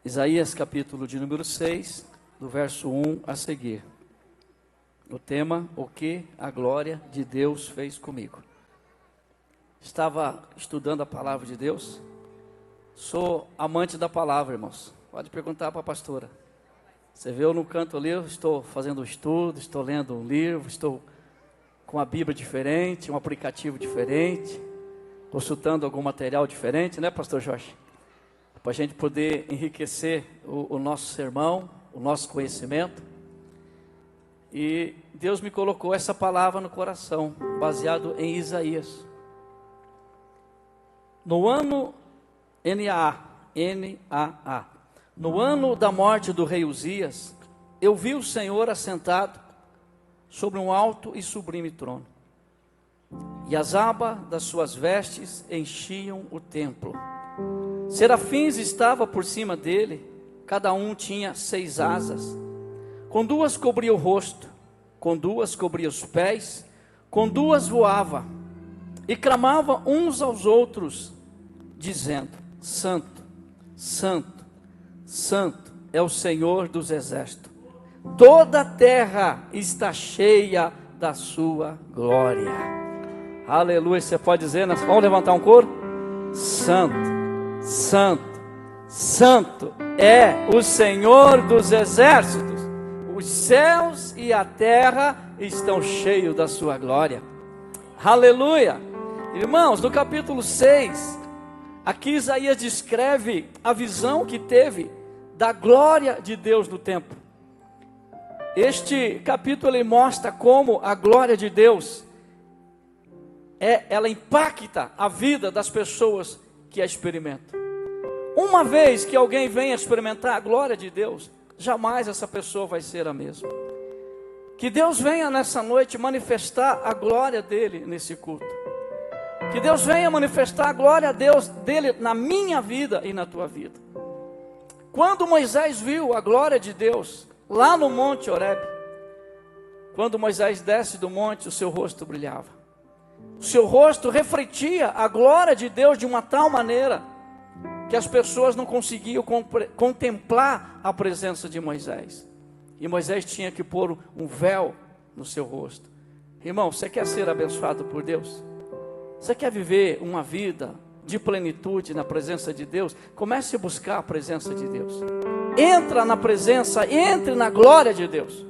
Isaías capítulo de número 6, do verso 1 a seguir. O tema, o que a glória de Deus fez comigo. Estava estudando a palavra de Deus. Sou amante da palavra, irmãos. Pode perguntar para a pastora. Você viu no canto ali, eu estou fazendo um estudo, estou lendo um livro, estou com a Bíblia diferente, um aplicativo diferente, consultando algum material diferente, né, pastor Jorge? Para a gente poder enriquecer o nosso sermão, o nosso conhecimento. E Deus me colocou essa palavra no coração, baseado em Isaías. No ano N-A-A, no ano da morte do rei Uzias, eu vi o Senhor assentado sobre um alto e sublime trono, e as abas das suas vestes enchiam o templo. Serafins estavam por cima dele, cada um tinha 6 asas, com 2 cobria o rosto, com 2 cobria os pés, com 2 voava, e clamava uns aos outros, dizendo: Santo, Santo, Santo é o Senhor dos exércitos, toda a terra está cheia da sua glória. Aleluia. Você pode dizer, nós vamos levantar um coro? Santo, Santo, Santo é o Senhor dos exércitos, os céus e a terra estão cheios da sua glória. Aleluia. Irmãos, no capítulo 6, aqui Isaías descreve a visão que teve da glória de Deus no templo. Este capítulo ele mostra como a glória de Deus ela impacta a vida das pessoas que a experimentam. Uma vez que alguém venha experimentar a glória de Deus, jamais essa pessoa vai ser a mesma. Que Deus venha nessa noite manifestar a glória dele nesse culto. Que Deus venha manifestar a glória dele na minha vida e na tua vida. Quando Moisés viu a glória de Deus lá no monte Horebe, quando Moisés desce do monte, o seu rosto brilhava. O seu rosto refletia a glória de Deus de uma tal maneira que as pessoas não conseguiam contemplar a presença de Moisés. E Moisés tinha que pôr um véu no seu rosto. Irmão, você quer ser abençoado por Deus? Você quer viver uma vida de plenitude na presença de Deus? Comece a buscar a presença de Deus. Entra na presença, entre na glória de Deus.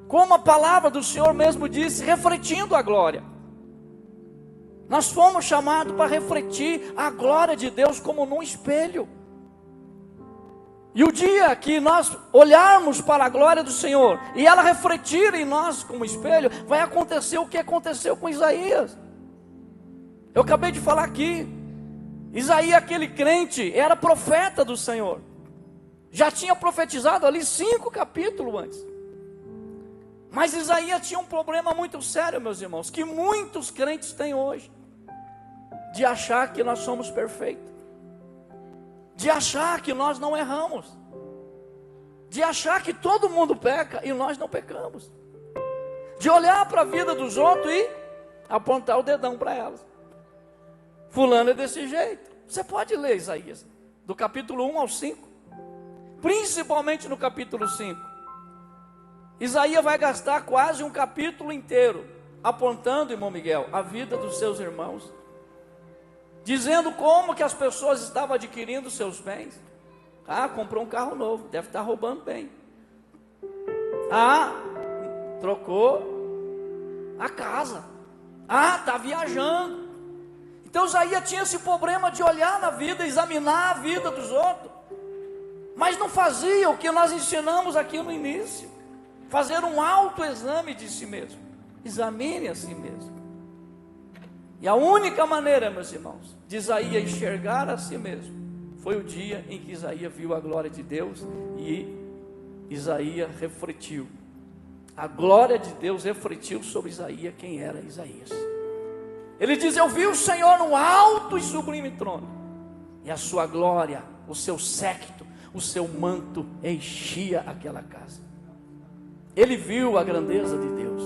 Como a palavra do Senhor mesmo disse, refletindo a glória. Nós fomos chamados para refletir a glória de Deus como num espelho. E o dia que nós olharmos para a glória do Senhor e ela refletir em nós como espelho, vai acontecer o que aconteceu com Isaías. Eu acabei de falar aqui, Isaías, aquele crente, era profeta do Senhor. Já tinha profetizado ali 5 capítulos antes. Mas Isaías tinha um problema muito sério, meus irmãos, que muitos crentes têm hoje. De achar que nós somos perfeitos. De achar que nós não erramos. De achar que todo mundo peca e nós não pecamos. De olhar para a vida dos outros e apontar o dedão para elas. Fulano é desse jeito. Você pode ler Isaías, do capítulo 1 ao 5. Principalmente no capítulo 5. Isaías vai gastar quase um capítulo inteiro apontando, irmão Miguel, a vida dos seus irmãos. Dizendo como que as pessoas estavam adquirindo seus bens. Ah, comprou um carro novo, deve estar roubando bem. Ah, trocou a casa. Ah, está viajando. Então Isaías tinha esse problema de olhar na vida, examinar a vida dos outros. Mas não fazia o que nós ensinamos aqui no início. Fazer um autoexame de si mesmo. Examine a si mesmo. E a única maneira, meus irmãos, de Isaías enxergar a si mesmo, foi o dia em que Isaías viu a glória de Deus e Isaías refletiu. A glória de Deus refletiu sobre Isaías quem era Isaías. Ele diz: eu vi o Senhor no alto e sublime trono, e a sua glória, o seu séquito, o seu manto enchia aquela casa. Ele viu a grandeza de Deus.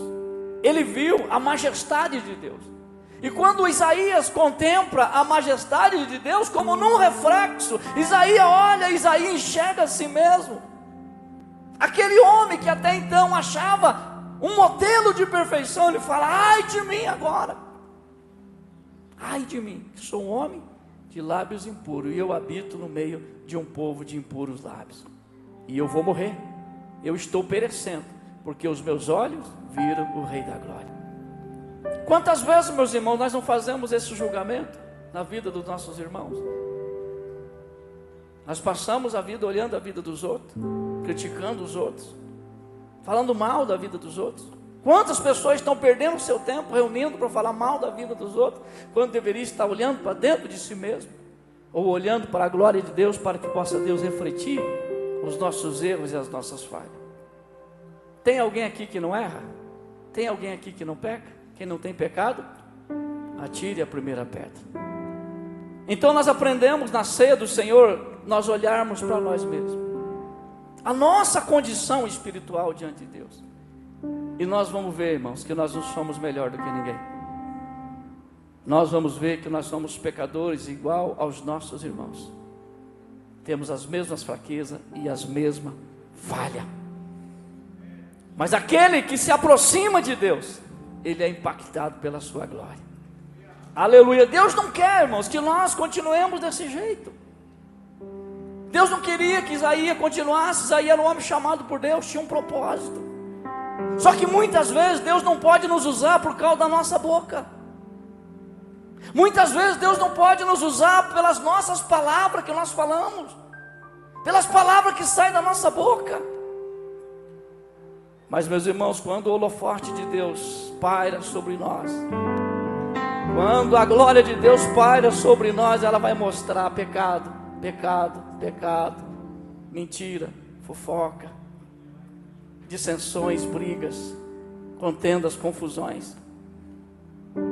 Ele viu a majestade de Deus. E quando Isaías contempla a majestade de Deus como num reflexo, Isaías olha, Isaías enxerga a si mesmo. Aquele homem que até então achava um modelo de perfeição, ele fala: ai de mim agora, ai de mim, que sou um homem de lábios impuros, e eu habito no meio de um povo de impuros lábios, e eu vou morrer, eu estou perecendo, porque os meus olhos viram o Rei da Glória. Quantas vezes, meus irmãos, nós não fazemos esse julgamento na vida dos nossos irmãos? Nós passamos a vida olhando a vida dos outros, criticando os outros, falando mal da vida dos outros. Quantas pessoas estão perdendo o seu tempo reunindo para falar mal da vida dos outros, quando deveria estar olhando para dentro de si mesmo, ou olhando para a glória de Deus, para que possa Deus refletir os nossos erros e as nossas falhas. Tem alguém aqui que não erra? Tem alguém aqui que não peca? Quem não tem pecado, atire a primeira pedra. Então nós aprendemos na ceia do Senhor, nós olharmos para nós mesmos, a nossa condição espiritual diante de Deus, e nós vamos ver, irmãos, que nós não somos melhor do que ninguém. Nós vamos ver que nós somos pecadores igual aos nossos irmãos, temos as mesmas fraquezas e as mesmas falhas. Mas aquele que se aproxima de Deus, ele é impactado pela sua glória. Aleluia. Deus não quer, irmãos, que nós continuemos desse jeito. Deus não queria que Isaías continuasse. Isaías era um homem chamado por Deus, tinha um propósito. Só que muitas vezes Deus não pode nos usar por causa da nossa boca. Muitas vezes Deus não pode nos usar pelas nossas palavras que nós falamos, pelas palavras que saem da nossa boca. Mas, meus irmãos, quando o holofote de Deus paira sobre nós, quando a glória de Deus paira sobre nós, ela vai mostrar pecado, pecado, pecado, mentira, fofoca, dissensões, brigas, contendas, confusões.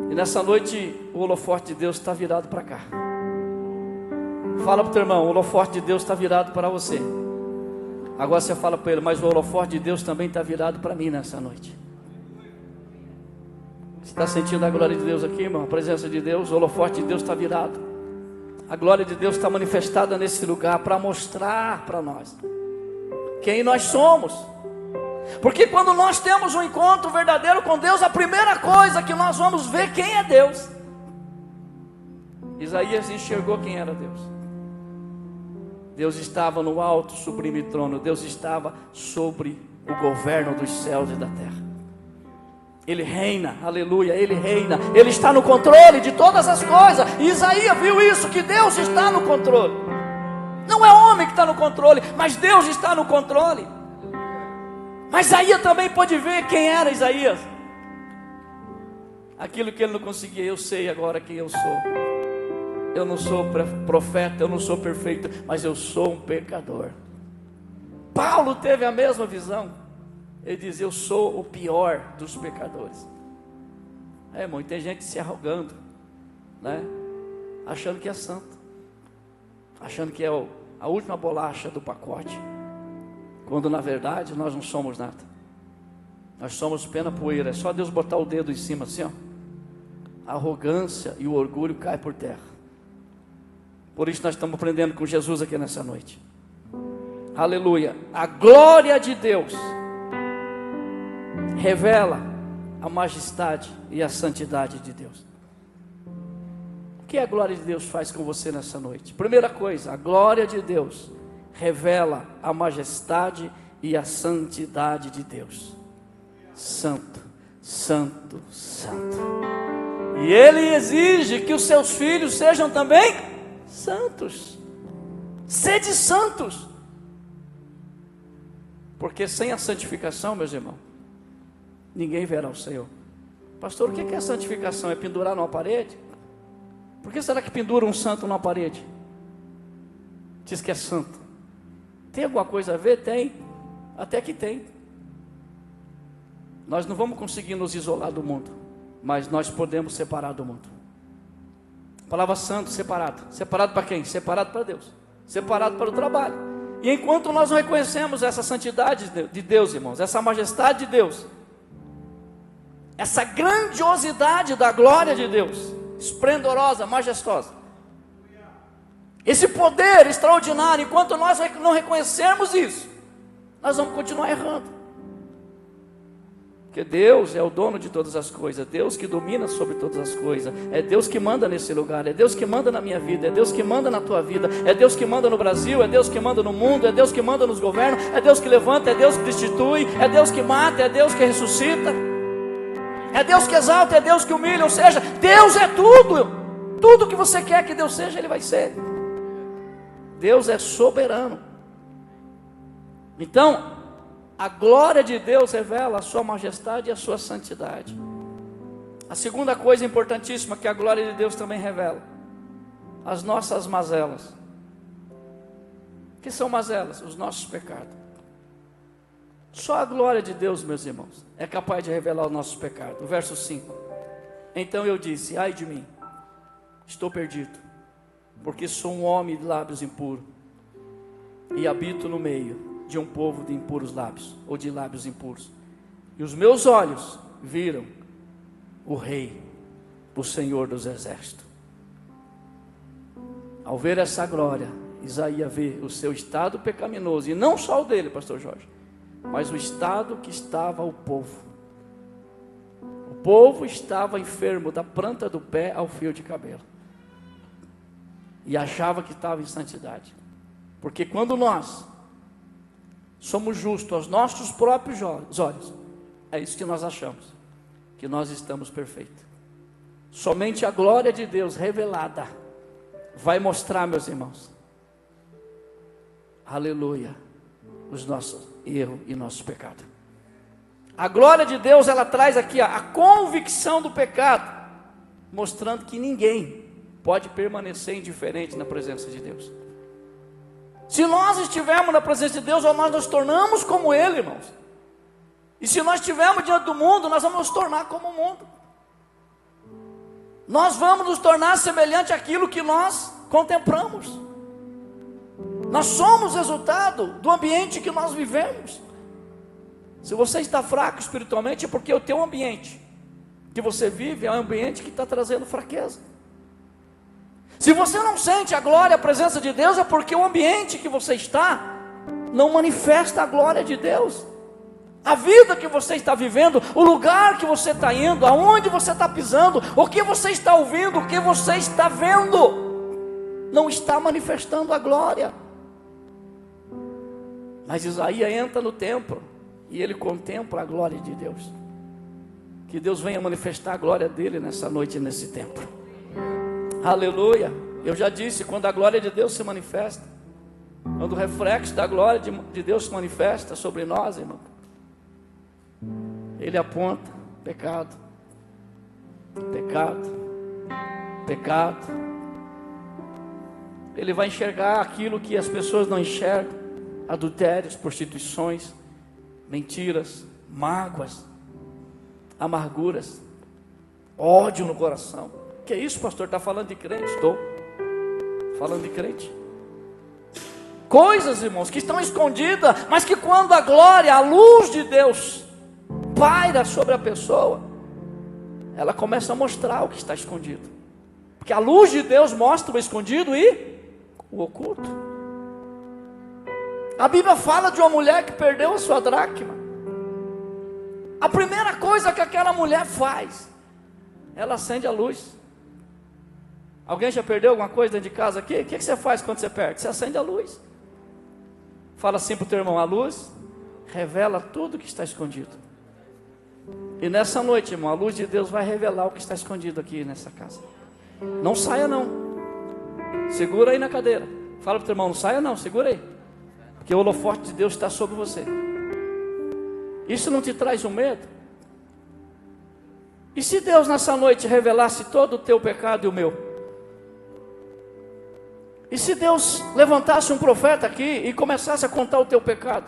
E nessa noite o holofote de Deus está virado para cá. Fala para o teu irmão: o holofote de Deus está virado para você. Agora você fala para ele: mas o holofote de Deus também está virado para mim nessa noite. Você está sentindo a glória de Deus aqui, irmão? A presença de Deus, o holofote de Deus está virado. A glória de Deus está manifestada nesse lugar para mostrar para nós quem nós somos. Porque quando nós temos um encontro verdadeiro com Deus, a primeira coisa que nós vamos ver quem é Deus. Isaías enxergou quem era Deus. Deus estava no alto, sublime trono. Deus estava sobre o governo dos céus e da terra. Ele reina, aleluia, Ele reina. Ele está no controle de todas as coisas. E Isaías viu isso, que Deus está no controle. Não é homem que está no controle, mas Deus está no controle. Mas Isaías também pôde ver quem era Isaías. Aquilo que ele não conseguia, eu sei agora quem eu sou. Eu não sou profeta, eu não sou perfeito, mas eu sou um pecador. Paulo teve a mesma visão. Ele diz: eu sou o pior dos pecadores. Irmão, e tem gente se arrogando, né? Achando que é santo, achando que é a última bolacha do pacote, quando na verdade nós não somos nada. Nós somos pena poeira. É só Deus botar o dedo em cima assim, ó. A arrogância e o orgulho caem por terra. Por isso nós estamos aprendendo com Jesus aqui nessa noite. Aleluia. A glória de Deus revela a majestade e a santidade de Deus. O que a glória de Deus faz com você nessa noite? Primeira coisa, a glória de Deus revela a majestade e a santidade de Deus. Santo, santo, santo. E Ele exige que os seus filhos sejam também santos. Sede santos. Porque sem a santificação, meus irmãos, ninguém verá o Senhor. Pastor, o que é a santificação? É pendurar numa parede? Por que será que pendura um santo numa parede? Diz que é santo. Tem alguma coisa a ver? Tem. Até que tem. Nós não vamos conseguir nos isolar do mundo, mas nós podemos separar do mundo. A palavra santo, separado. Separado para quem? Separado para Deus. Separado para o trabalho. E enquanto nós não reconhecemos essa santidade de Deus, irmãos, essa majestade de Deus, essa grandiosidade da glória de Deus, esplendorosa, majestosa, esse poder extraordinário, enquanto nós não reconhecermos isso, nós vamos continuar errando. Porque Deus é o dono de todas as coisas, Deus que domina sobre todas as coisas, é Deus que manda nesse lugar, é Deus que manda na minha vida, é Deus que manda na tua vida, é Deus que manda no Brasil, é Deus que manda no mundo, é Deus que manda nos governos, é Deus que levanta, é Deus que destitui, é Deus que mata, é Deus que ressuscita, é Deus que exalta, é Deus que humilha. Ou seja, Deus é tudo. Tudo que você quer que Deus seja, Ele vai ser. Deus é soberano. Então, a glória de Deus revela a sua majestade e a sua santidade. A segunda coisa importantíssima que a glória de Deus também revela: as nossas mazelas. O que são mazelas? Os nossos pecados. Só a glória de Deus, meus irmãos, é capaz de revelar os nossos pecados. O verso 5: então eu disse: ai de mim, estou perdido, porque sou um homem de lábios impuros, e habito no meio de um povo de impuros lábios, ou de lábios impuros. E os meus olhos viram o Rei, o Senhor dos Exércitos. Ao ver essa glória, Isaías vê o seu estado pecaminoso, e não só o dele, pastor Jorge, mas o estado que estava o povo. O povo estava enfermo da planta do pé ao fio de cabelo, e achava que estava em santidade. Porque quando nós somos justos aos nossos próprios olhos, é isso que nós achamos, que nós estamos perfeitos. Somente a glória de Deus revelada vai mostrar, meus irmãos, aleluia, os nossos erros e nossos pecados. A glória de Deus, ela traz aqui a convicção do pecado, mostrando que ninguém pode permanecer indiferente na presença de Deus. Se nós estivermos na presença de Deus, nós nos tornamos como Ele, irmãos. E se nós estivermos diante do mundo, nós vamos nos tornar como o mundo. Nós vamos nos tornar semelhante àquilo que nós contemplamos. Nós somos resultado do ambiente que nós vivemos. Se você está fraco espiritualmente, é porque o teu ambiente que você vive é um ambiente que está trazendo fraqueza. Se você não sente a glória, a presença de Deus, é porque o ambiente que você está não manifesta a glória de Deus. A vida que você está vivendo, o lugar que você está indo, aonde você está pisando, o que você está ouvindo, o que você está vendo, não está manifestando a glória. Mas Isaías entra no templo e ele contempla a glória de Deus. Que Deus venha manifestar a glória dele nessa noite, nesse templo. Aleluia. Eu já disse, quando a glória de Deus se manifesta, quando o reflexo da glória de Deus se manifesta sobre nós, irmão, ele aponta pecado, pecado, pecado. Ele vai enxergar aquilo que as pessoas não enxergam: adultérios, prostituições, mentiras, mágoas, amarguras, ódio no coração. Que é isso, pastor? Está falando de crente? Estou falando de crente. Coisas, irmãos, que estão escondidas, mas que quando a glória, a luz de Deus paira sobre a pessoa, ela começa a mostrar o que está escondido. Porque a luz de Deus mostra o escondido e o oculto. A Bíblia fala de uma mulher que perdeu a sua dracma. A primeira coisa que aquela mulher faz, ela acende a luz. Alguém já perdeu alguma coisa dentro de casa aqui? O que você faz quando você perde? Você acende a luz. Fala assim para o teu irmão: a luz revela tudo que está escondido. E nessa noite, irmão, a luz de Deus vai revelar o que está escondido aqui nessa casa. Não saia não. Segura aí na cadeira. Fala para o teu irmão: não saia não, segura aí. Porque o holofote de Deus está sobre você. Isso não te traz um medo? E se Deus nessa noite revelasse todo o teu pecado e o meu? E se Deus levantasse um profeta aqui e começasse a contar o teu pecado,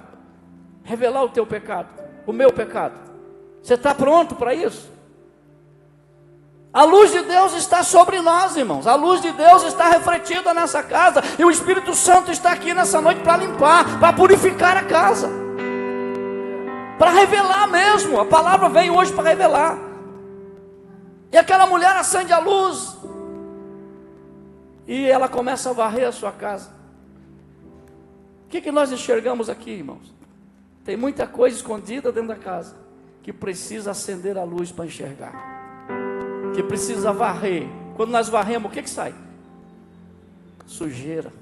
revelar o teu pecado, o meu pecado? Você está pronto para isso? A luz de Deus está sobre nós, irmãos. A luz de Deus está refletida nessa casa. E o Espírito Santo está aqui nessa noite para limpar, para purificar a casa, para revelar mesmo. A palavra veio hoje para revelar. E aquela mulher acende a luz. E ela começa a varrer a sua casa. O que nós enxergamos aqui, irmãos? Tem muita coisa escondida dentro da casa, que precisa acender a luz para enxergar. Que precisa varrer. Quando nós varremos, o que sai? Sujeira.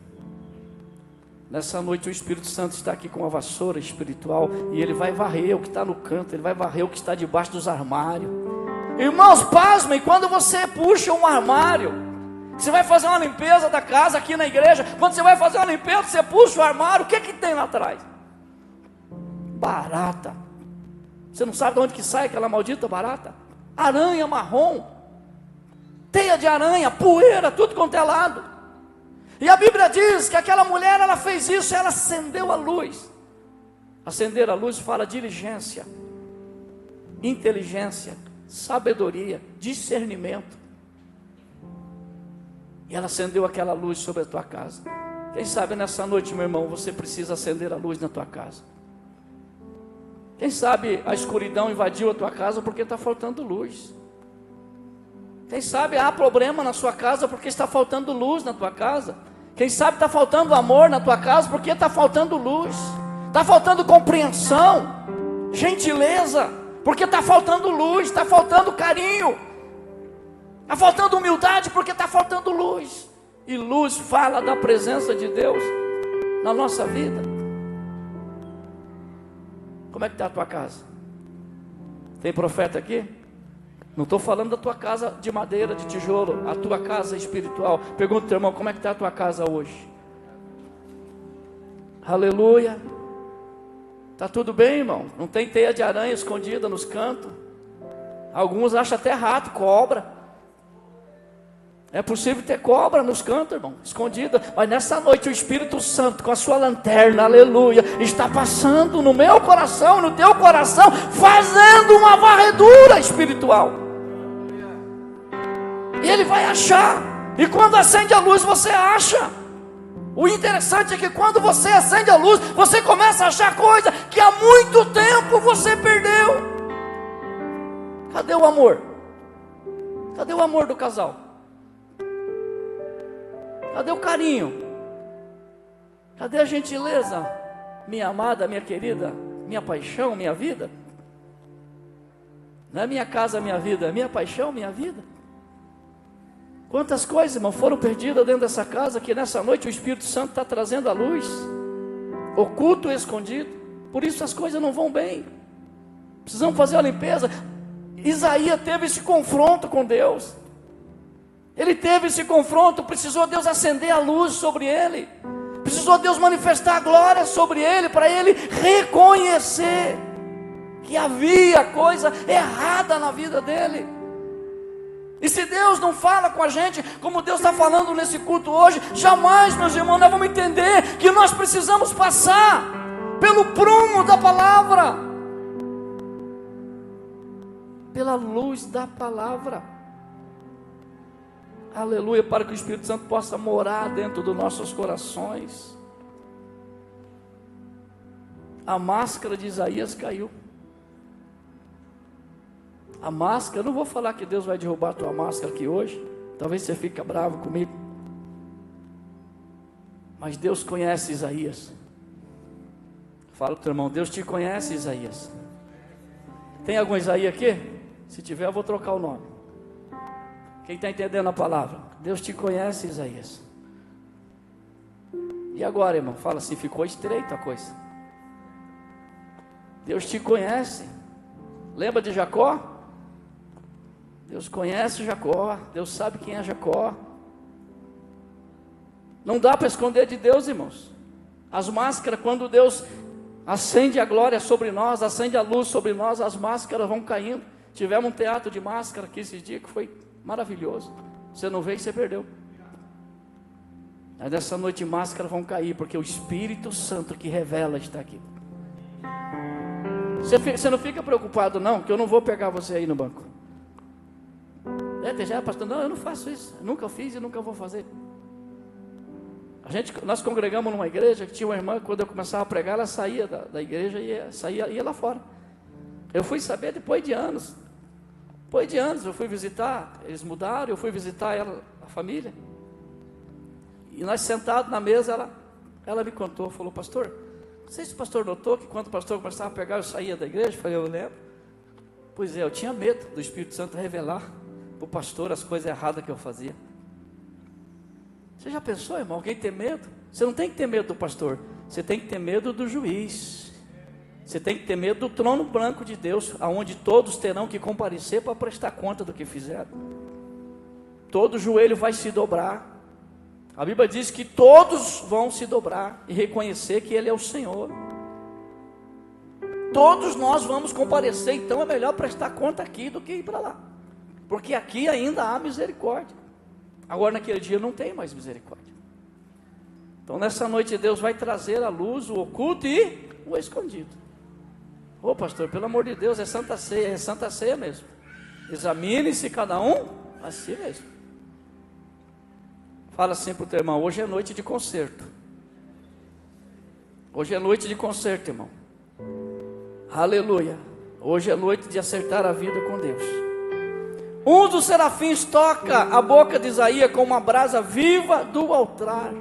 Nessa noite o Espírito Santo está aqui com a vassoura espiritual, e ele vai varrer o que está no canto, ele vai varrer o que está debaixo dos armários. Irmãos, pasmem, quando você puxa um armário, você vai fazer uma limpeza da casa aqui na igreja, quando você vai fazer uma limpeza, você puxa o armário, o que tem lá atrás? Barata. Você não sabe de onde que sai aquela maldita barata? Aranha marrom, teia de aranha, poeira, tudo quanto é lado. E a Bíblia diz que aquela mulher, ela fez isso, ela acendeu a luz. Acender a luz fala diligência, inteligência, sabedoria, discernimento. E ela acendeu aquela luz sobre a tua casa. Quem sabe nessa noite, meu irmão, você precisa acender a luz na tua casa. Quem sabe a escuridão invadiu a tua casa porque está faltando luz. Quem sabe há problema na sua casa porque está faltando luz na tua casa. Quem sabe está faltando amor na tua casa porque está faltando luz. Está faltando compreensão, gentileza, porque está faltando luz, está faltando carinho. Está faltando humildade porque está faltando luz. E luz fala da presença de Deus na nossa vida. Como é que está a tua casa? Tem profeta aqui? Não estou falando da tua casa de madeira, de tijolo, a tua casa espiritual. Pergunta ao teu irmão, como é que está a tua casa hoje? Aleluia. Está tudo bem, irmão? Não tem teia de aranha escondida nos cantos? Alguns acham até rato, cobra. É possível ter cobra nos cantos, irmão, escondida. Mas nessa noite o Espírito Santo, com a sua lanterna, aleluia, está passando no meu coração, no teu coração, fazendo uma varredura espiritual. E ele vai achar. E quando acende a luz, você acha. O interessante é que quando você acende a luz, você começa a achar coisa que há muito tempo você perdeu. Cadê o amor? Cadê o amor do casal? Cadê o carinho? Cadê a gentileza? Minha amada, minha querida, minha paixão, minha vida. Não é minha casa, minha vida, é minha paixão, minha vida. Quantas coisas, irmão, foram perdidas dentro dessa casa, que nessa noite o Espírito Santo está trazendo a luz, oculto e escondido. Por isso as coisas não vão bem. Precisamos fazer a limpeza. Isaías teve esse confronto com Deus. Ele teve esse confronto, precisou Deus acender a luz sobre ele, precisou Deus manifestar a glória sobre ele, para ele reconhecer que havia coisa errada na vida dele. E se Deus não fala com a gente, como Deus está falando nesse culto hoje, jamais, meus irmãos, nós vamos entender que nós precisamos passar pelo prumo da palavra, pela luz da palavra. Aleluia, para que o Espírito Santo possa morar dentro dos nossos corações. A máscara de Isaías caiu. A máscara, eu não vou falar que Deus vai derrubar a tua máscara aqui hoje. Talvez você fique bravo comigo. Mas Deus conhece Isaías. Fala para o teu irmão, Deus te conhece, Isaías. Tem algum Isaías aqui? Se tiver, eu vou trocar o nome. Quem está entendendo a palavra? Deus te conhece, Isaías. E agora, irmão? Fala assim, ficou estreita a coisa. Deus te conhece. Lembra de Jacó? Deus conhece Jacó. Deus sabe quem é Jacó. Não dá para esconder de Deus, irmãos. As máscaras, quando Deus acende a glória sobre nós, acende a luz sobre nós, as máscaras vão caindo. Tivemos um teatro de máscara aqui esses dias que foi maravilhoso. Você não veio, você perdeu. Mas nessa noite máscaras vão cair, porque o Espírito Santo que revela está aqui. Você não fica preocupado não, que eu não vou pegar você aí no banco. Já pastor, não, eu não faço isso, eu nunca fiz e nunca vou fazer. Nós congregamos numa igreja que tinha uma irmã, quando eu começava a pregar, ela saía da igreja e ia lá fora. Eu fui saber depois de anos Depois de anos eu fui visitar, eles mudaram, eu fui visitar ela, a família. E nós sentados na mesa, ela me contou, falou: pastor, não sei se o pastor notou que quando o pastor começava a pegar, eu saía da igreja. Eu falei: eu lembro. Pois é, eu tinha medo do Espírito Santo revelar para o pastor as coisas erradas que eu fazia. Você já pensou, irmão, alguém ter medo? Você não tem que ter medo do pastor, você tem que ter medo do juiz. Você tem que ter medo do trono branco de Deus, aonde todos terão que comparecer para prestar conta do que fizeram. Todo joelho vai se dobrar. A Bíblia diz que todos vão se dobrar e reconhecer que Ele é o Senhor. Todos nós vamos comparecer, então é melhor prestar conta aqui do que ir para lá, porque aqui ainda há misericórdia. Agora naquele dia não tem mais misericórdia. Então nessa noite Deus vai trazer à luz o oculto e o escondido. Ô pastor, pelo amor de Deus, é Santa Ceia mesmo. Examine-se cada um a si mesmo. Fala assim para o teu irmão: hoje é noite de conserto. Hoje é noite de conserto, irmão. Aleluia. Hoje é noite de acertar a vida com Deus. Um dos serafins toca a boca de Isaías com uma brasa viva do altar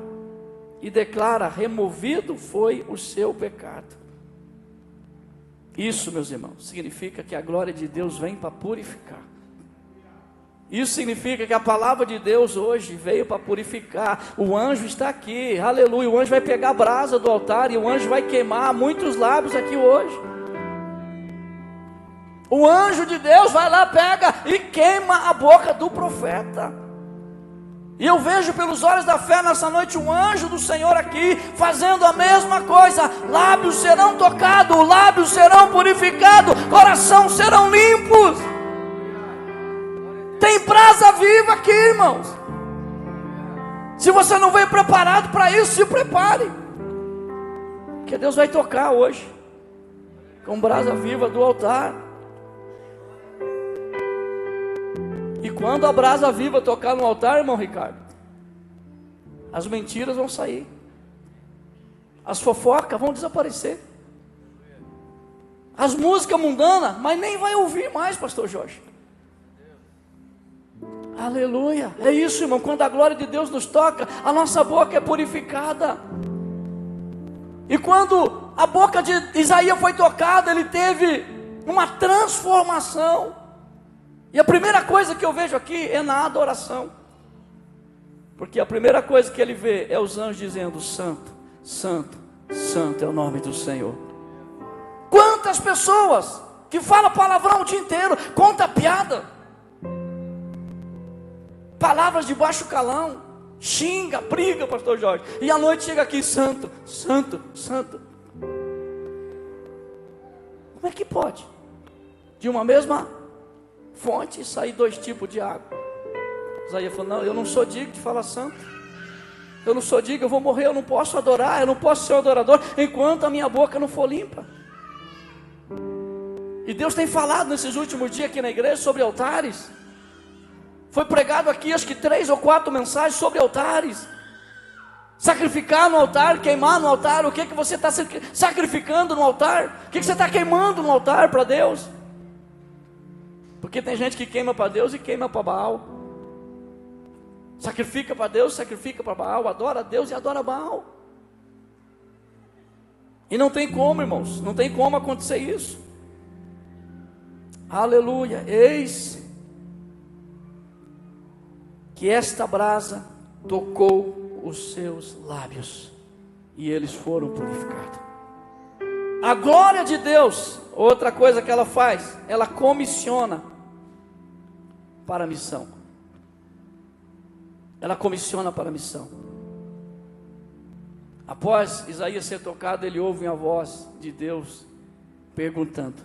e declara: removido foi o seu pecado. Isso, meus irmãos, significa que a glória de Deus vem para purificar. Isso significa que a palavra de Deus hoje veio para purificar. O anjo está aqui, aleluia. O anjo vai pegar a brasa do altar e o anjo vai queimar muitos lábios aqui hoje. O anjo de Deus vai lá, pega e queima a boca do profeta. E eu vejo pelos olhos da fé nessa noite um anjo do Senhor aqui fazendo a mesma coisa. Lábios serão tocados, lábios serão purificados, coração serão limpos. Tem brasa viva aqui, irmãos. Se você não veio preparado para isso, se prepare, que Deus vai tocar hoje com brasa viva do altar. E quando a brasa viva tocar no altar, irmão Ricardo, as mentiras vão sair, as fofocas vão desaparecer, as músicas mundanas, mas nem vai ouvir mais, pastor Jorge. Aleluia, é isso, irmão. Quando a glória de Deus nos toca, a nossa boca é purificada. E quando a boca de Isaías foi tocada, ele teve uma transformação. E a primeira coisa que eu vejo aqui é na adoração, porque a primeira coisa que ele vê é os anjos dizendo: santo, santo, santo é o nome do Senhor. Quantas pessoas que falam palavrão o dia inteiro, conta piada, palavras de baixo calão, xinga, briga, pastor Jorge, e à noite chega aqui: santo, santo, santo. Como é que pode de uma mesma fonte e sair dois tipos de água? Isaías falou: não, eu não sou digno de falar santo, eu não sou digno, eu vou morrer, eu não posso adorar, eu não posso ser adorador enquanto a minha boca não for limpa. E Deus tem falado nesses últimos dias aqui na igreja sobre altares. Foi pregado aqui acho que 3 ou 4 mensagens sobre altares. Sacrificar no altar, queimar no altar. O que você está sacrificando no altar? O que você está queimando no altar para Deus? Porque tem gente que queima para Deus e queima para Baal. Sacrifica para Deus, sacrifica para Baal. Adora a Deus e adora Baal. E não tem como, irmãos, não tem como acontecer isso. Aleluia. Eis que esta brasa tocou os seus lábios e eles foram purificados. A glória de Deus, outra coisa que ela faz, ela comissiona para a missão. Ela comissiona para a missão. Após Isaías ser tocado, ele ouve a voz de Deus perguntando.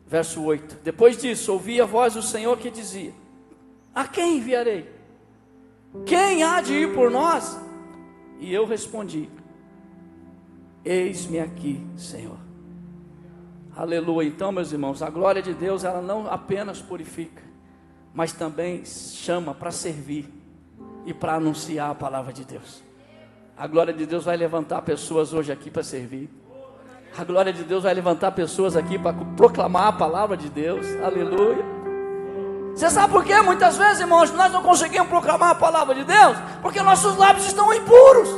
Verso 8: depois disso, ouvi a voz do Senhor que dizia: a quem enviarei? Quem há de ir por nós? E eu respondi: eis-me aqui, Senhor. Aleluia. Então, meus irmãos, a glória de Deus, ela não apenas purifica, mas também chama para servir e para anunciar a palavra de Deus. A glória de Deus vai levantar pessoas hoje aqui para servir. A glória de Deus vai levantar pessoas aqui para proclamar a palavra de Deus. Aleluia. Você sabe por quê? Muitas vezes, irmãos, nós não conseguimos proclamar a palavra de Deus porque nossos lábios estão impuros.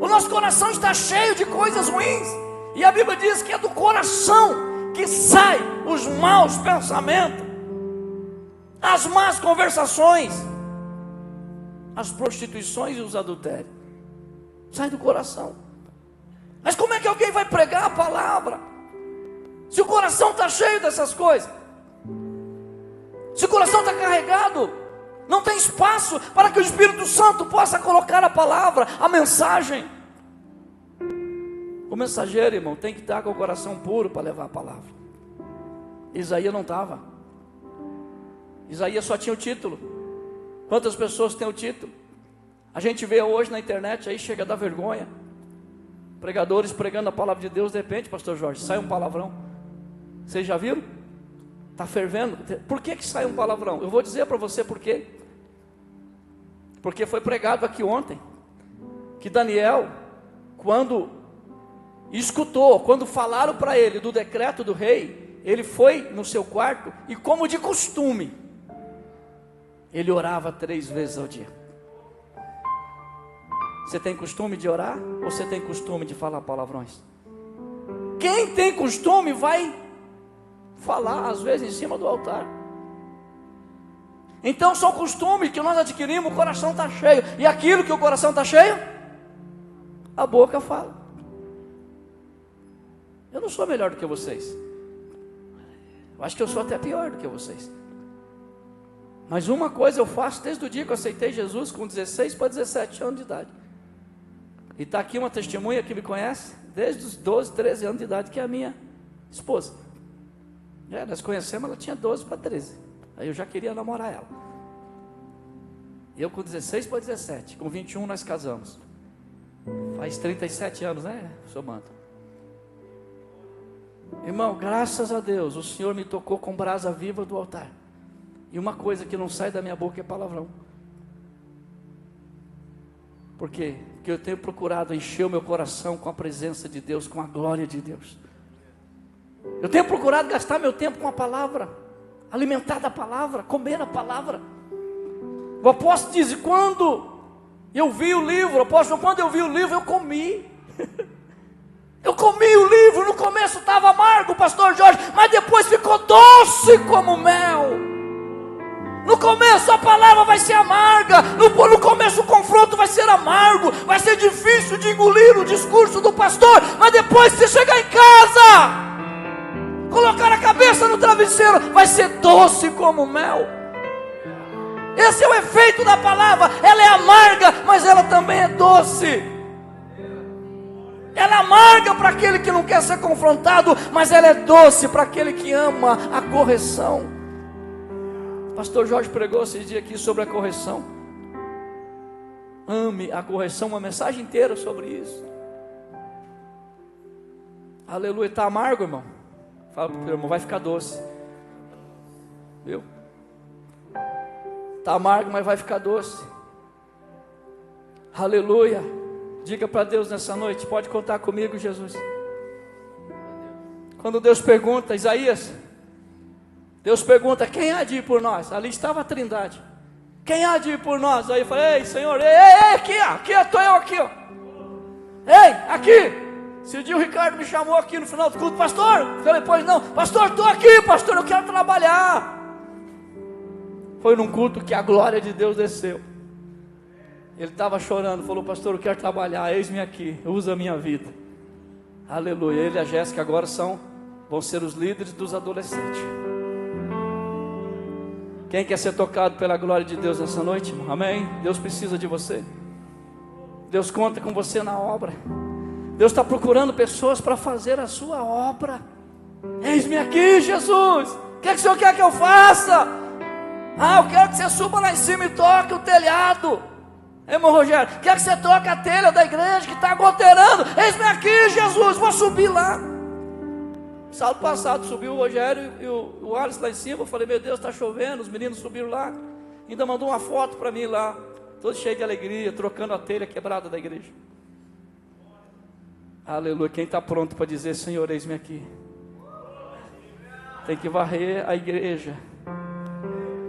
O nosso coração está cheio de coisas ruins. E a Bíblia diz que é do coração que saem os maus pensamentos, as más conversações, as prostituições e os adultérios. Sai do coração. Mas como é que alguém vai pregar a palavra se o coração está cheio dessas coisas? Se o coração está carregado, não tem espaço para que o Espírito Santo possa colocar a palavra, a mensagem. O mensageiro, irmão, tem que estar com o coração puro para levar a palavra. Isaías não estava. Isaías só tinha o título. Quantas pessoas têm o título? A gente vê hoje na internet, aí chega a dar vergonha. Pregadores pregando a palavra de Deus, de repente, pastor Jorge, sai um palavrão. Vocês já viram? Está fervendo. Por que sai um palavrão? Eu vou dizer para você por quê. Porque foi pregado aqui ontem que Daniel, quando escutou, quando falaram para ele do decreto do rei, ele foi no seu quarto e, como de costume, ele orava 3 vezes ao dia. Você tem costume de orar ou você tem costume de falar palavrões? Quem tem costume vai falar às vezes em cima do altar. Então são costumes que nós adquirimos, o coração está cheio. E aquilo que o coração está cheio, a boca fala. Eu não sou melhor do que vocês. Eu acho que eu sou até pior do que vocês. Mas uma coisa eu faço desde o dia que eu aceitei Jesus, com 16 para 17 anos de idade. E está aqui uma testemunha que me conhece desde os 12, 13 anos de idade, que é a minha esposa. Nós conhecemos, ela tinha 12 para 13. Aí eu já queria namorar ela. Eu com 16 para 17, com 21 nós casamos. Faz 37 anos, né, somando. Irmão, graças a Deus, o Senhor me tocou com brasa viva do altar. E uma coisa que não sai da minha boca é palavrão. Por quê? Porque eu tenho procurado encher o meu coração com a presença de Deus, com a glória de Deus. Eu tenho procurado gastar meu tempo com a palavra, alimentar da palavra, comer a palavra. O apóstolo diz, quando eu vi o livro, quando eu vi o livro, eu comi. Eu comi o livro, no começo estava amargo, pastor Jorge, mas depois ficou doce como mel. No começo a palavra vai ser amarga, no começo o confronto vai ser amargo, vai ser difícil de engolir o discurso do pastor, mas depois você chegar em casa, colocar a cabeça no travesseiro, vai ser doce como mel. Esse é o efeito da palavra. Ela é amarga, mas ela também é doce. Ela é amarga para aquele que não quer ser confrontado, mas ela é doce para aquele que ama a correção. Pastor Jorge pregou esses dias aqui sobre a correção. Ame a correção, uma mensagem inteira sobre isso. Aleluia. Está amargo, irmão? Fala para o teu irmão, vai ficar doce. Viu? Está amargo, mas vai ficar doce. Aleluia. Diga para Deus nessa noite, pode contar comigo, Jesus. Quando Deus pergunta, Isaías, Deus pergunta, quem há de ir por nós? Ali estava a Trindade. Quem há de ir por nós? Aí eu falei, ei Senhor, ei, aqui estou eu aqui, ó. Ei, aqui. Esse dia o Ricardo me chamou aqui no final do culto, pastor. Eu falei, pois não, pastor, estou aqui, pastor, eu quero trabalhar. Foi num culto que a glória de Deus desceu. Ele estava chorando, falou, pastor, eu quero trabalhar, eis-me aqui, usa a minha vida. Aleluia. Ele e a Jéssica agora vão ser os líderes dos adolescentes. Quem quer ser tocado pela glória de Deus nessa noite, irmão? Amém? Deus precisa de você. Deus conta com você na obra. Deus está procurando pessoas para fazer a sua obra. Eis-me aqui, Jesus. O que é que o Senhor quer que eu faça? Eu quero que você suba lá em cima e toque o telhado. Irmão Rogério, quer que você toque a telha da igreja que está goteirando? Eis-me aqui, Jesus, vou subir lá. Sábado passado subiu o Rogério e o Alisson lá em cima. Eu falei, meu Deus, está chovendo. Os meninos subiram lá. Ainda mandou uma foto para mim lá, todo cheio de alegria, trocando a telha quebrada da igreja. Aleluia. Quem está pronto para dizer: Senhor, eis-me aqui? Tem que varrer a igreja.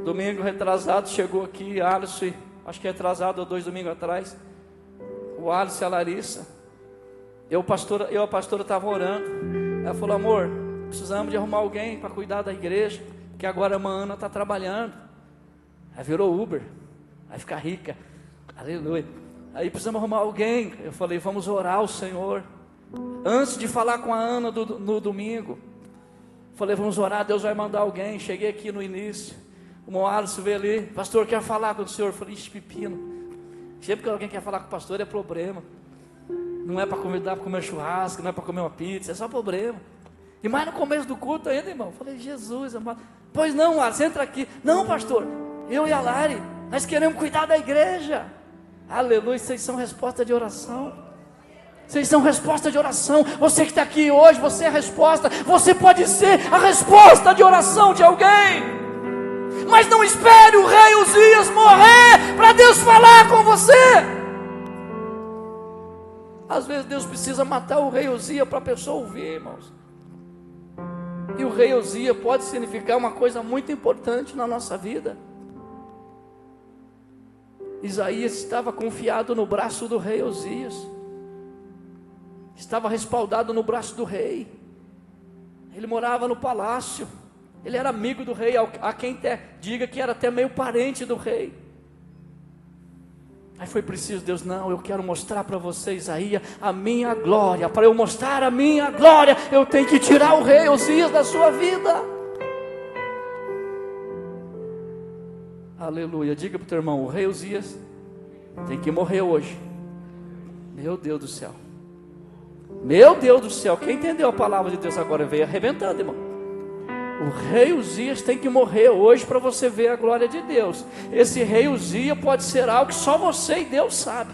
Domingo retrasado chegou aqui Alisson, acho que retrasado ou 2 domingos atrás, o Alisson e a Larissa. Eu a pastora estava orando. Ela falou: amor, precisamos de arrumar alguém para cuidar da igreja, que agora a irmã Ana está trabalhando. Aí virou Uber, vai ficar rica. Aleluia. Aí precisamos arrumar alguém. Eu falei: vamos orar ao Senhor. Antes de falar com a Ana no domingo, falei: vamos orar, Deus vai mandar alguém. Cheguei aqui no início, o meu Alisson veio ali: pastor, quer falar com o senhor? Eu falei: ixi, pepino. Sempre que alguém quer falar com o pastor é problema. Não é para convidar para comer churrasco, não é para comer uma pizza, é só problema. E mais no começo do culto ainda, irmão. Eu falei: Jesus amado. Pois não, Alisson, entra aqui. Não, pastor, eu e a Lari, nós queremos cuidar da igreja. Aleluia, vocês são resposta de oração. Vocês são resposta de oração. Você que está aqui hoje, você é a resposta. Você pode ser a resposta de oração de alguém. Mas não espere o rei Uzias morrer para Deus falar com você. Às vezes Deus precisa matar o rei Uzias para a pessoa ouvir, irmãos. E o rei Uzias pode significar uma coisa muito importante na nossa vida. Isaías estava confiado no braço do rei Uzias. Estava respaldado no braço do rei. Ele morava no palácio. Ele era amigo do rei. Há quem diga que era até meio parente do rei. Aí foi preciso Deus: não, eu quero mostrar para você, Isaías, a minha glória. Para eu mostrar a minha glória, eu tenho que tirar o rei Uzias da sua vida. Aleluia. Diga para o teu irmão: o rei Uzias tem que morrer hoje. Meu Deus do céu. Meu Deus do céu. Quem entendeu a palavra de Deus agora veio arrebentando, irmão. O rei Uzias tem que morrer hoje para você ver a glória de Deus. Esse rei Uzias pode ser algo que só você e Deus sabe.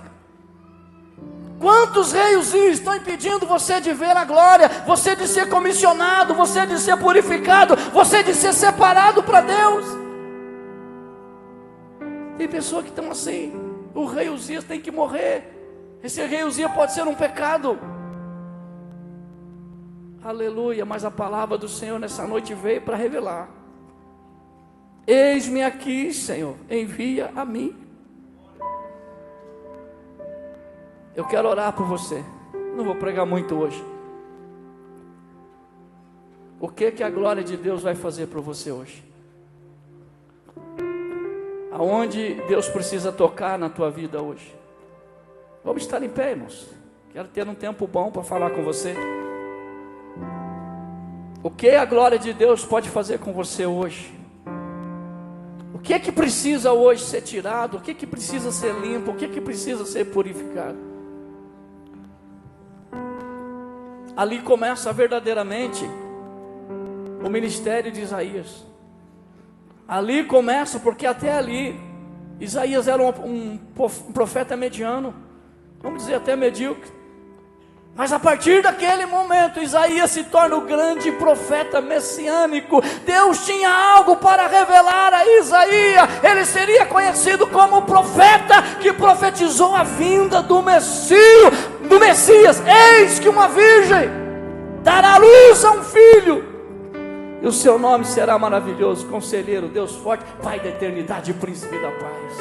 Quantos reis Uzias estão impedindo você de ver a glória, você de ser comissionado, você de ser purificado, você de ser separado para Deus? Tem pessoas que estão assim: o rei Uzias tem que morrer. Esse rei Uzias pode ser um pecado. Aleluia. Mas a palavra do Senhor nessa noite veio para revelar: eis-me aqui, Senhor, envia a mim. Eu quero orar por você. Não vou pregar muito hoje. O que a glória de Deus vai fazer por você hoje? Aonde Deus precisa tocar na tua vida hoje? Vamos estar em pé, irmãos. Quero ter um tempo bom para falar com você. O que a glória de Deus pode fazer com você hoje? O que precisa hoje ser tirado? O que precisa ser limpo? O que precisa ser purificado? Ali começa verdadeiramente o ministério de Isaías. Ali começa, porque até ali Isaías era um profeta mediano, vamos dizer até medíocre. Mas a partir daquele momento, Isaías se torna o grande profeta messiânico. Deus tinha algo para revelar a Isaías. Ele seria conhecido como o profeta que profetizou a vinda do Messias. Eis que uma virgem dará à luz a um filho, e o seu nome será maravilhoso, Conselheiro, Deus forte, Pai da eternidade e Príncipe da paz.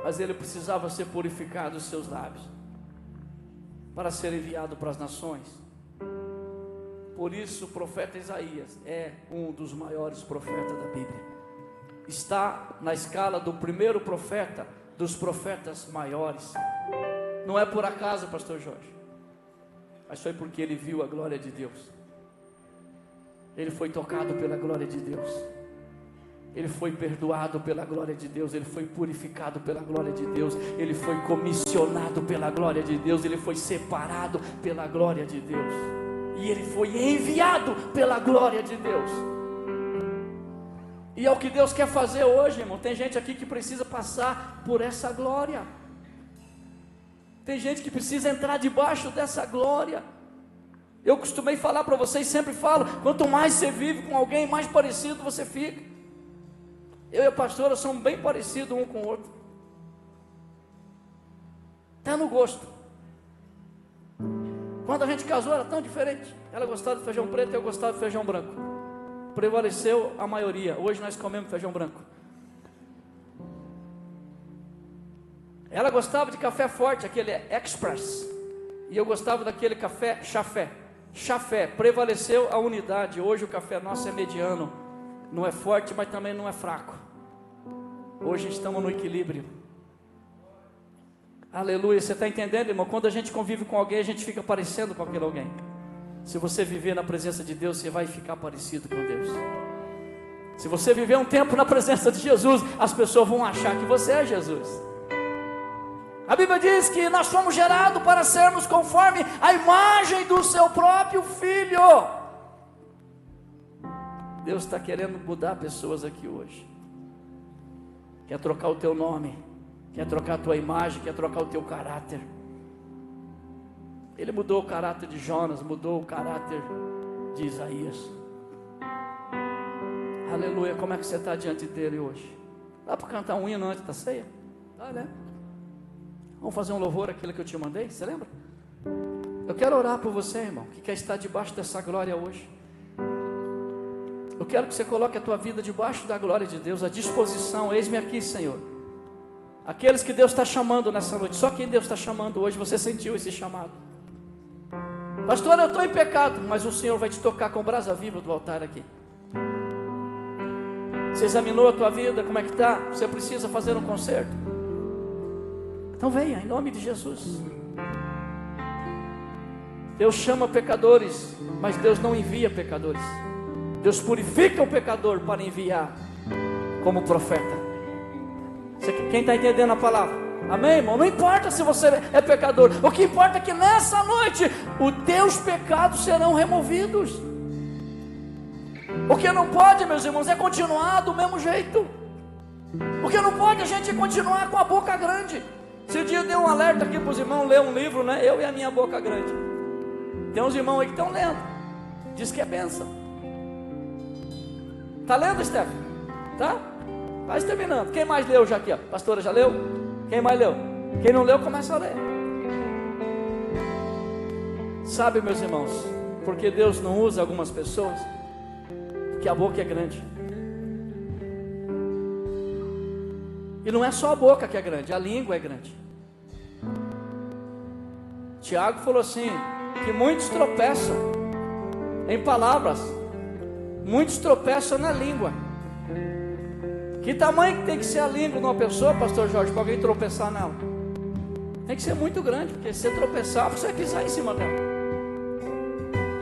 Mas ele precisava ser purificado os seus lábios para ser enviado para as nações. Por isso o profeta Isaías é um dos maiores profetas da Bíblia. Está na escala do primeiro profeta, dos profetas maiores. Não é por acaso, pastor Jorge, mas foi porque ele viu a glória de Deus. Ele foi tocado pela glória de Deus. Ele foi perdoado pela glória de Deus. Ele foi purificado pela glória de Deus. Ele foi comissionado pela glória de Deus. Ele foi separado pela glória de Deus. E ele foi enviado pela glória de Deus. E é o que Deus quer fazer hoje, irmão. Tem gente aqui que precisa passar por essa glória. Tem gente que precisa entrar debaixo dessa glória. Eu costumei falar para vocês, sempre falo: quanto mais você vive com alguém, mais parecido você fica. Eu e a pastora somos bem parecidos um com o outro, até no gosto. Quando a gente casou era tão diferente. Ela gostava de feijão preto e eu gostava de feijão branco. Prevaleceu a maioria. Hoje nós comemos feijão branco. Ela gostava de café forte, aquele express. E eu gostava daquele café chafé. Chafé, prevaleceu a unidade. Hoje o café nosso é mediano. Não é forte, mas também não é fraco. Hoje estamos no equilíbrio. Aleluia, você está entendendo, irmão? Quando a gente convive com alguém, a gente fica parecendo com aquele alguém. Se você viver na presença de Deus, você vai ficar parecido com Deus. Se você viver um tempo na presença de Jesus, as pessoas vão achar que você é Jesus. A Bíblia diz que nós fomos gerados para sermos conforme a imagem do seu próprio Filho. Deus está querendo mudar pessoas aqui hoje. Quer trocar o teu nome, quer trocar a tua imagem, quer trocar o teu caráter. Ele mudou o caráter de Jonas, mudou o caráter de Isaías. Aleluia, como é que você está diante dele hoje? Dá para cantar um hino antes da ceia? Dá, né? Vamos fazer um louvor, aquilo que eu te mandei, você lembra? Eu quero orar por você, irmão, que quer estar debaixo dessa glória hoje. Eu quero que você coloque a tua vida debaixo da glória de Deus, à disposição. Eis-me aqui, Senhor. Aqueles que Deus está chamando nessa noite, só quem Deus está chamando hoje, você sentiu esse chamado. Pastor, eu estou em pecado, mas o Senhor vai te tocar com brasa viva do altar aqui. Você examinou a tua vida, como é que está? Você precisa fazer um conserto. Então venha, em nome de Jesus. Deus chama pecadores, mas Deus não envia pecadores. Deus purifica o pecador para enviar como profeta. Quem está entendendo a palavra? Amém, irmão? Não importa se você é pecador. O que importa é que nessa noite os teus pecados serão removidos. O que não pode, meus irmãos, é continuar do mesmo jeito. O que não pode, a gente continuar com a boca grande. Se o dia deu um alerta aqui para os irmãos ler um livro, né? Eu e a minha boca grande. Tem uns irmãos aí que estão lendo. Diz que é bênção. Está lendo, Steph? Tá? Vai terminando. Quem mais leu já aqui? Ó? Pastora já leu? Quem mais leu? Quem não leu, começa a ler. Sabe, meus irmãos, porque Deus não usa algumas pessoas? Porque a boca é grande. E não é só a boca que é grande, a língua é grande. Tiago falou assim, que muitos tropeçam em palavras, muitos tropeçam na língua. Que tamanho que tem que ser a língua de uma pessoa, pastor Jorge, para alguém tropeçar nela? Tem que ser muito grande, porque se você tropeçar, você vai pisar em cima dela.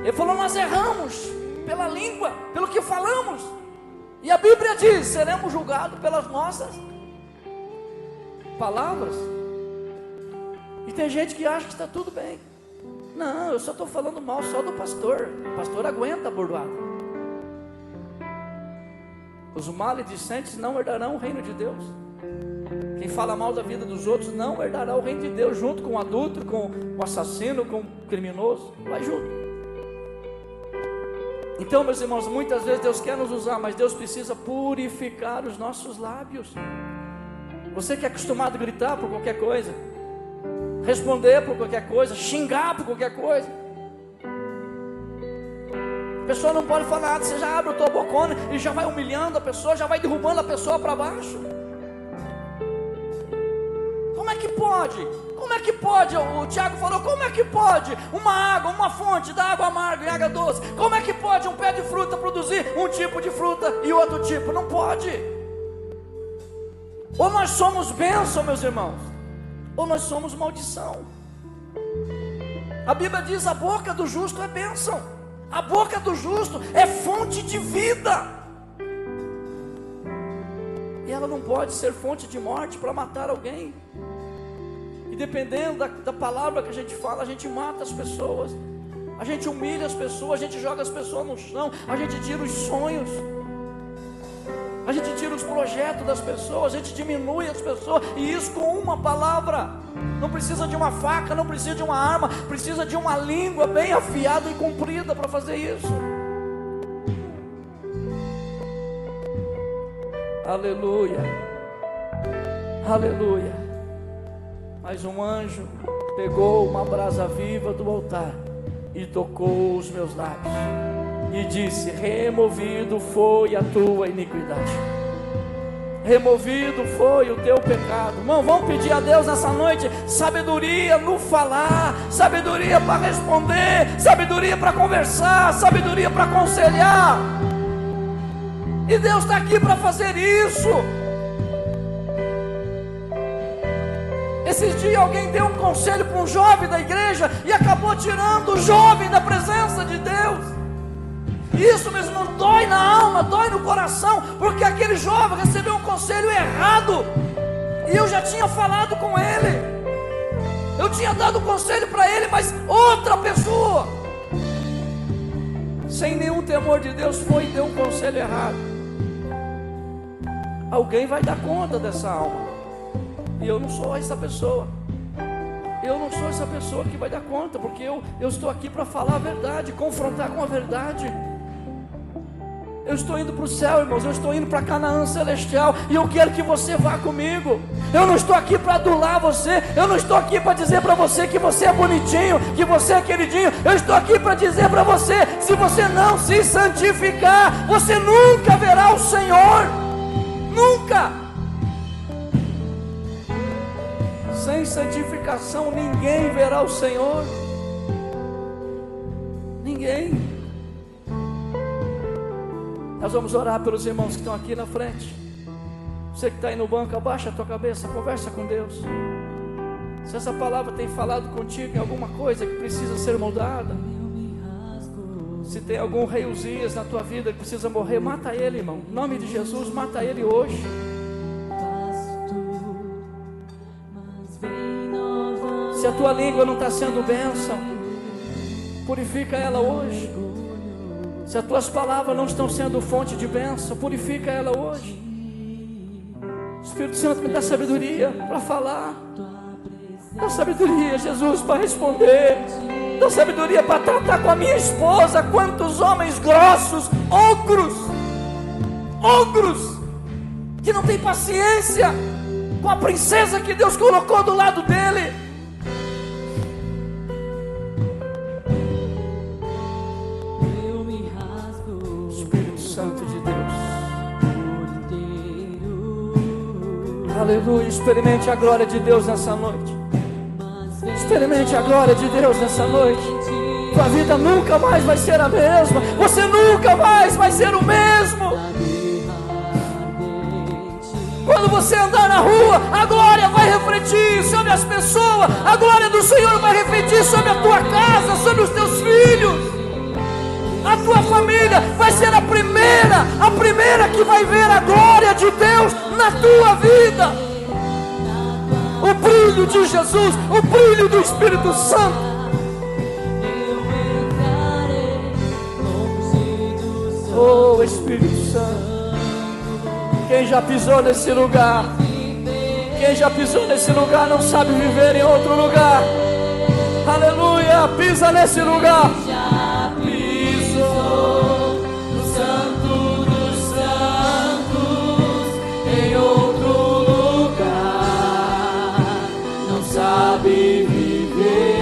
Ele falou, nós erramos pela língua, pelo que falamos. E a Bíblia diz, seremos julgados pelas nossas palavras. E tem gente que acha que está tudo bem. Não, eu só estou falando mal só do pastor. O pastor aguenta a bordoada. Os maledicentes não herdarão o reino de Deus. Quem fala mal da vida dos outros não herdará o reino de Deus, junto com o adulto, com o assassino, com o criminoso. Vai junto. Então, meus irmãos, muitas vezes Deus quer nos usar, mas Deus precisa purificar os nossos lábios. Você que é acostumado a gritar por qualquer coisa, responder por qualquer coisa, xingar por qualquer coisa, a pessoa não pode falar nada, você já abre a tua bocona e já vai humilhando a pessoa, já vai derrubando a pessoa para baixo. Como é que pode? Como é que pode? O Tiago falou, como é que pode uma água, uma fonte da água amarga e água doce? Como é que pode um pé de fruta produzir um tipo de fruta e outro tipo? Não pode. Ou nós somos bênção, meus irmãos, ou nós somos maldição. A Bíblia diz, a boca do justo é bênção. A boca do justo é fonte de vida. E ela não pode ser fonte de morte para matar alguém. E dependendo da palavra que a gente fala, a gente mata as pessoas, a gente humilha as pessoas, a gente joga as pessoas no chão, a gente tira os sonhos, a gente tira os projetos das pessoas, a gente diminui as pessoas, e isso com uma palavra. Não precisa de uma faca, não precisa de uma arma, precisa de uma língua bem afiada e comprida para fazer isso. Aleluia, aleluia. Mas um anjo pegou uma brasa viva do altar e tocou os meus lábios e disse: removido foi a tua iniquidade, removido foi o teu pecado. Irmão, vamos pedir a Deus nessa noite sabedoria no falar, sabedoria para responder, sabedoria para conversar, sabedoria para aconselhar. E Deus está aqui para fazer isso. Esses dias alguém deu um conselho para um jovem da igreja e acabou tirando o jovem da presença de Deus. E isso mesmo dói na alma, dói no coração, porque aquele jovem recebeu um conselho errado. E eu já tinha falado com ele, eu tinha dado conselho para ele, mas outra pessoa, sem nenhum temor de Deus, foi e deu um conselho errado. Alguém vai dar conta dessa alma. E eu não sou essa pessoa. Eu não sou essa pessoa que vai dar conta, porque eu estou aqui para falar a verdade, confrontar com a verdade. Eu estou indo para o céu, irmãos. Eu estou indo para Canaã celestial, e eu quero que você vá comigo. Eu não estou aqui para adular você. Eu não estou aqui para dizer para você que você é bonitinho, que você é queridinho. Eu estou aqui para dizer para você: se você não se santificar, você nunca verá o Senhor. Nunca. Sem santificação ninguém verá o Senhor. Ninguém. Nós vamos orar pelos irmãos que estão aqui na frente. Você que está aí no banco, abaixa a tua cabeça, conversa com Deus. Se essa palavra tem falado contigo em alguma coisa que precisa ser mudada, se tem algum rei Uzias na tua vida que precisa morrer, mata ele, irmão. Em nome de Jesus, mata ele hoje. Se a tua língua não está sendo bênção, purifica ela hoje. Se as tuas palavras não estão sendo fonte de bênção, purifica ela hoje. Espírito Santo, me dá sabedoria para falar. Dá sabedoria, Jesus, para responder. Dá sabedoria para tratar com a minha esposa. Quantos homens grossos, ogros, que não tem paciência com a princesa que Deus colocou do lado dele. Espírito Santo de Deus, aleluia. Experimente a glória de Deus nessa noite. Experimente a glória de Deus nessa noite. Tua vida nunca mais vai ser a mesma. Você nunca mais vai ser o mesmo. Quando você andar na rua, a glória vai refletir sobre as pessoas. A glória do Senhor vai refletir sobre a tua casa, sobre os teus filhos. A tua família vai ser a primeira que vai ver a glória de Deus na tua vida. O brilho de Jesus, o brilho do Espírito Santo. Oh, Espírito Santo. Quem já pisou nesse lugar, quem já pisou nesse lugar não sabe viver em outro lugar. Aleluia, pisa nesse lugar. Já pisou no Santo dos Santos, em outro lugar. Não sabe viver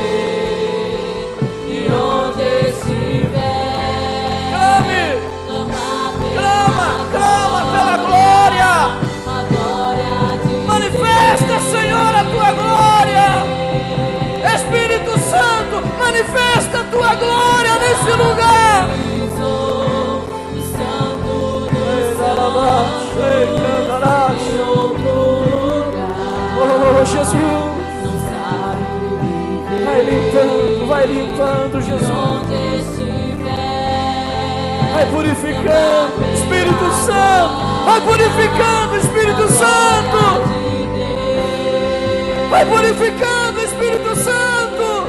e onde estiver. Clama pela glória. Manifesta, Senhor, a tua glória. Espírito Santo, manifesta a tua glória nesse lugar. Oh, Jesus, vai limpando, Jesus. Vai purificando, Espírito Santo. Vai purificando, Espírito Santo. Vai purificando, Espírito Santo.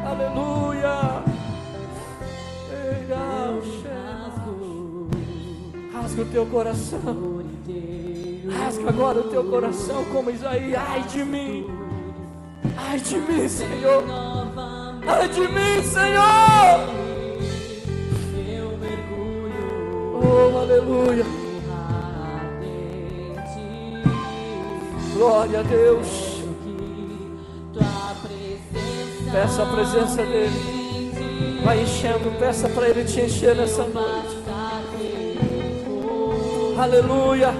Aleluia. Rasga o teu coração. Rasga agora o teu coração como Isaías. Ai de mim, Senhor. Ai de mim, Senhor. Oh, aleluia. Glória a Deus. Peça a presença dele. Vai enchendo, peça para ele te encher nessa noite. Aleluia,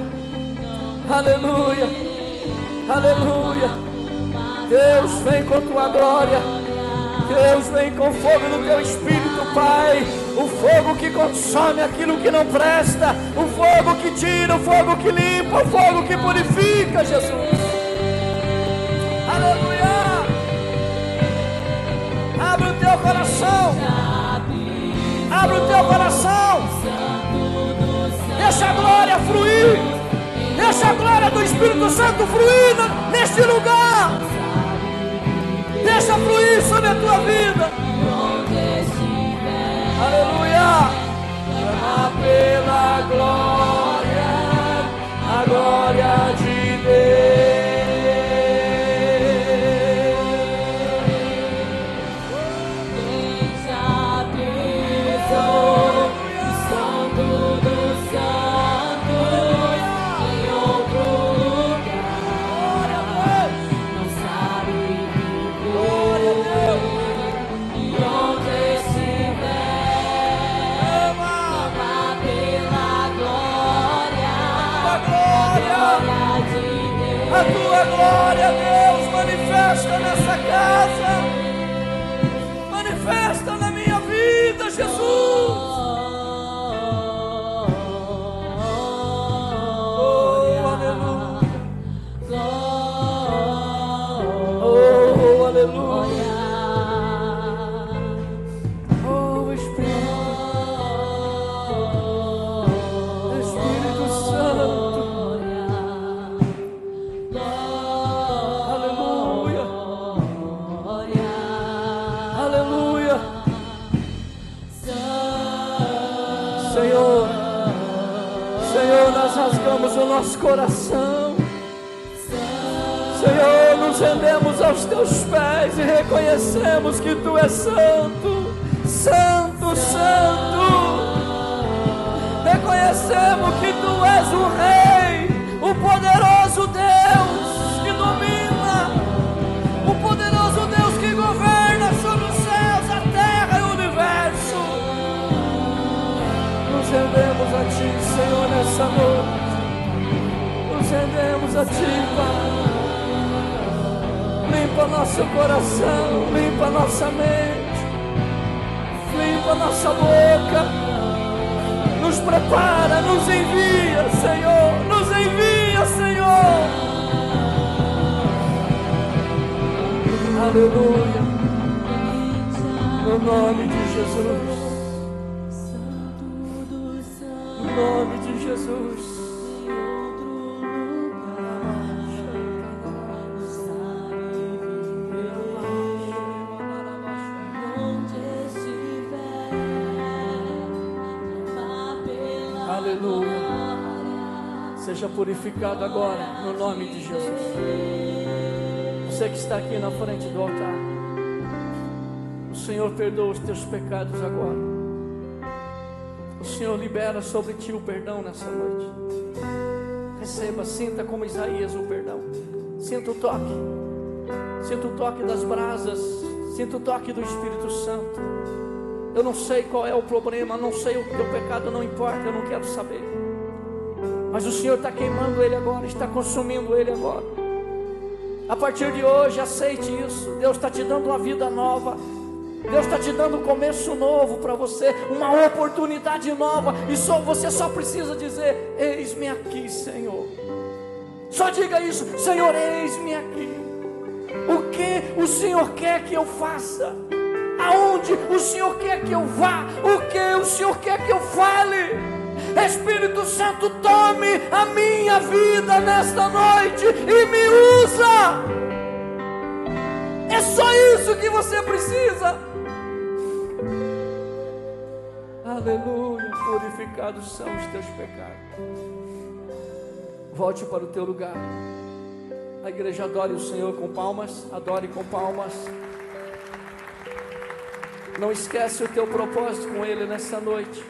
aleluia, aleluia. Deus vem com tua glória. Deus vem com fogo no teu espírito, Pai. O fogo que consome aquilo que não presta, o fogo que tira, o fogo que limpa, o fogo que purifica, Jesus. Aleluia. Abre o teu coração. Abre o teu coração. Deixa a glória fluir. Deixa a glória do Espírito Santo fluir neste lugar. Deixa fluir sobre a tua vida. Aleluia. Clama pela glória, a glória de Deus. A tua glória, Deus, manifesta nessa casa, manifesta na minha vida, Jesus. Oh, aleluia. Oh, aleluia. Oh, Espírito Santo. Rasgamos o nosso coração, Senhor, nos rendemos aos teus pés e reconhecemos que tu és santo, santo, santo. Reconhecemos que tu és o Rei, o poderoso Deus que domina, o poderoso Deus que governa sobre os céus, a terra e o universo. Nos rendemos a ti, Senhor, nessa noite. Nos rendemos a ti, Pai. Limpa nosso coração, limpa nossa mente, limpa nossa boca. Nos prepara, nos envia, Senhor. Nos envia, Senhor. Aleluia. No nome de Jesus. No nome de Jesus. Aleluia. Seja purificado agora, no nome de Jesus. Você que está aqui na frente do altar, o Senhor perdoa os teus pecados agora. O Senhor libera sobre ti o perdão nessa noite. Receba, sinta como Isaías o perdão. Sinta o toque. Sinta o toque das brasas. Sinta o toque do Espírito Santo. Eu não sei qual é o problema, não sei o teu pecado, não importa, eu não quero saber. Mas o Senhor está queimando ele agora, está consumindo ele agora. A partir de hoje, aceite isso. Deus está te dando uma vida nova. Deus está te dando um começo novo para você, uma oportunidade nova. E você só precisa dizer: eis-me aqui, Senhor. Só diga isso: Senhor, eis-me aqui. O que o Senhor quer que eu faça? Aonde o Senhor quer que eu vá? O que o Senhor quer que eu fale? Espírito Santo, tome a minha vida nesta noite e me usa. É só isso que você precisa. Aleluia. Purificados são os teus pecados. Volte para o teu lugar. A igreja adore o Senhor com palmas. Adore com palmas. Não esquece o teu propósito com Ele nessa noite.